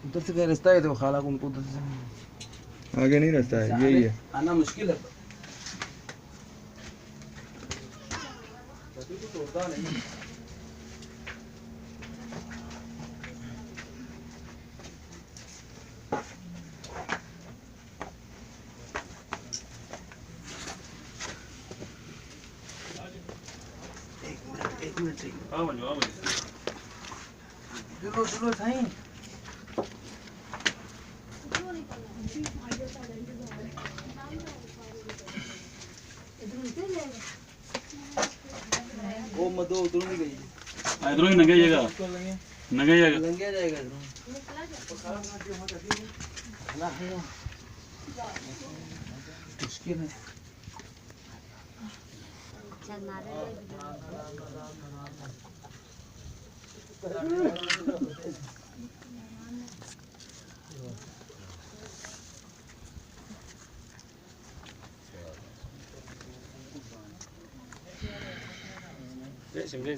उधर से क्या रास्ता है? तो खाला को उनको उधर से आगे नहीं रास्ता है, यही है। आना मुश्किल है। तो तोड़ता नहीं। एक मिनट चलो चलो साईं। वो मदो उधर नहीं गई। इधरों ही नंगे जाएगा, नंगे जाएगा, लंघे जाएगा इधरों। मुश्किल है। शिमले